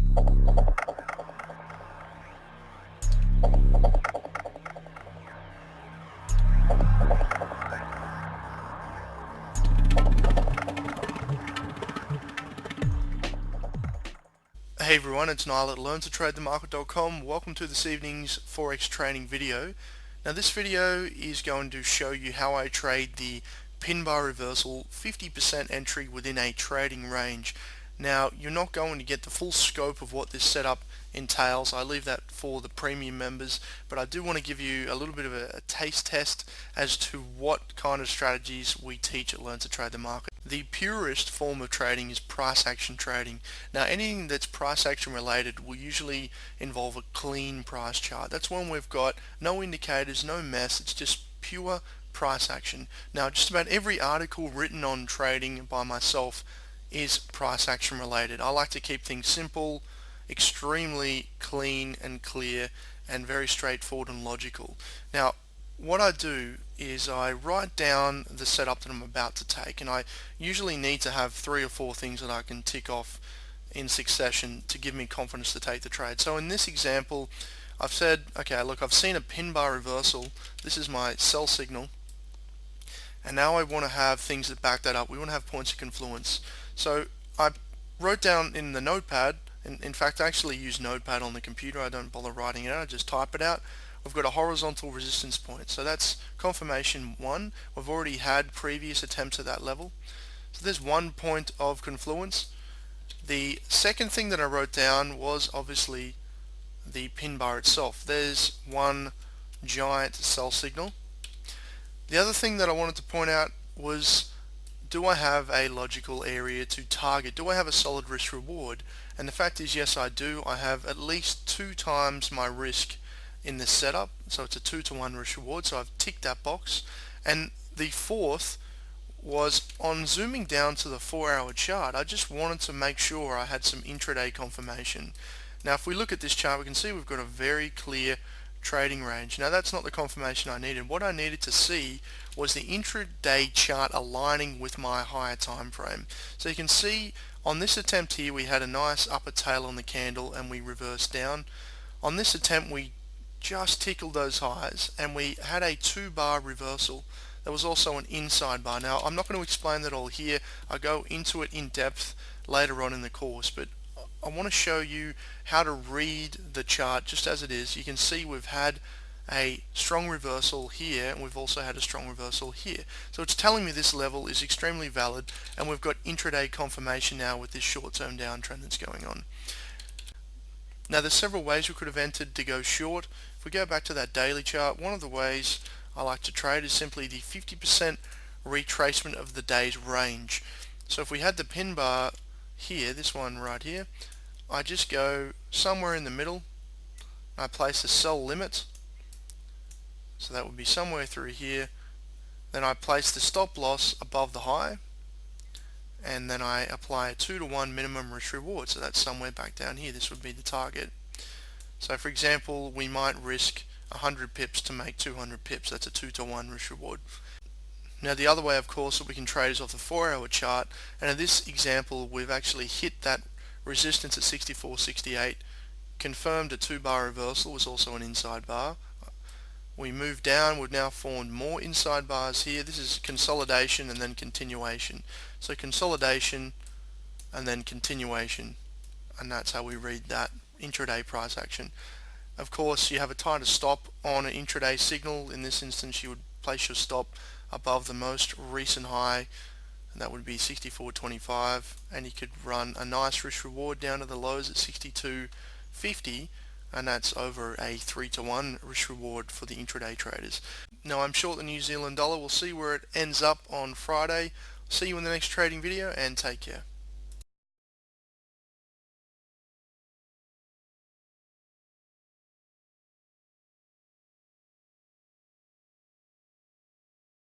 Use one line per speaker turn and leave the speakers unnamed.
Hey everyone, it's Niall at learntotradethemarket.com. Welcome to this evening's Forex trading video. Now this video is going to show you how I trade the pin bar reversal 50% entry within a trading range. Now you're not going to get the full scope of what this setup entails. I leave that for the premium members, but I do want to give you a little bit of a taste test as to what kind of strategies we teach at Learn to Trade the Market. The purest form of trading is price action trading. Now anything that's price action related will usually involve a clean price chart. That's when we've got no indicators, no mess, it's just pure price action. Now just about every article written on trading by myself is price action related. I like to keep things simple, extremely clean and clear, and very straightforward and logical. Now what I do is I write down the setup that I'm about to take, and I usually need to have 3 or 4 things that I can tick off in succession to give me confidence to take the trade. So in this example I've said, okay, look, I've seen a pin bar reversal, this is my sell signal, and now I want to have things that back that up. We want to have points of confluence. So I wrote down in the notepad, in fact I actually use notepad on the computer, I don't bother writing it out, I just type it out. We've got a horizontal resistance point, so that's confirmation 1. We've already had previous attempts at that level, so there's 1 point of confluence. The second thing that I wrote down was obviously the pin bar itself. There's one giant sell signal. The other thing that I wanted to point out was, do I have a logical area to target? Do I have a solid risk reward? And the fact is, yes, I do. I have at least 2 times my risk in this setup, so it's a 2-to-1 risk reward, so I've ticked that box. And the fourth was, on zooming down to the 4-hour chart, I just wanted to make sure I had some intraday confirmation. Now if we look at this chart, we can see we've got a very clear trading range. Now that's not the confirmation I needed. What I needed to see was the intraday chart aligning with my higher time frame. So you can see on this attempt here we had a nice upper tail on the candle and we reversed down. On this attempt we just tickled those highs and we had a 2-bar reversal. There was also an inside bar. Now I'm not going to explain that all here. I go into it in depth later on in the course, but I want to show you how to read the chart just as it is. You can see we've had a strong reversal here and we've also had a strong reversal here. So it's telling me this level is extremely valid, and we've got intraday confirmation now with this short-term downtrend that's going on. Now there's several ways we could have entered to go short. If we go back to that daily chart, one of the ways I like to trade is simply the 50% retracement of the day's range. So if we had the pin bar here, this one right here, I just go somewhere in the middle. I place a sell limit, so that would be somewhere through here. Then I place the stop loss above the high, and then I apply a 2-to-1 minimum risk reward, so that's somewhere back down here. This would be the target. So for example, we might risk 100 pips to make 200 pips. That's a 2-to-1 risk reward. Now the other way, of course, that we can trade is off the 4-hour chart, and in this example we've actually hit that resistance at 64.68, confirmed a 2-bar reversal, was also an inside bar. We move down, we've now formed more inside bars here. This is consolidation and then continuation. So consolidation and then continuation, and that's how we read that intraday price action. Of course, you have a tighter stop on an intraday signal. In this instance, you would place your stop above the most recent high, and that would be 64.25, and you could run a nice risk reward down to the lows at 62.50, and that's over a 3-to-1 risk reward for the intraday traders. Now I'm short the New Zealand dollar. We'll see where it ends up on Friday. See you in the next trading video, and take care.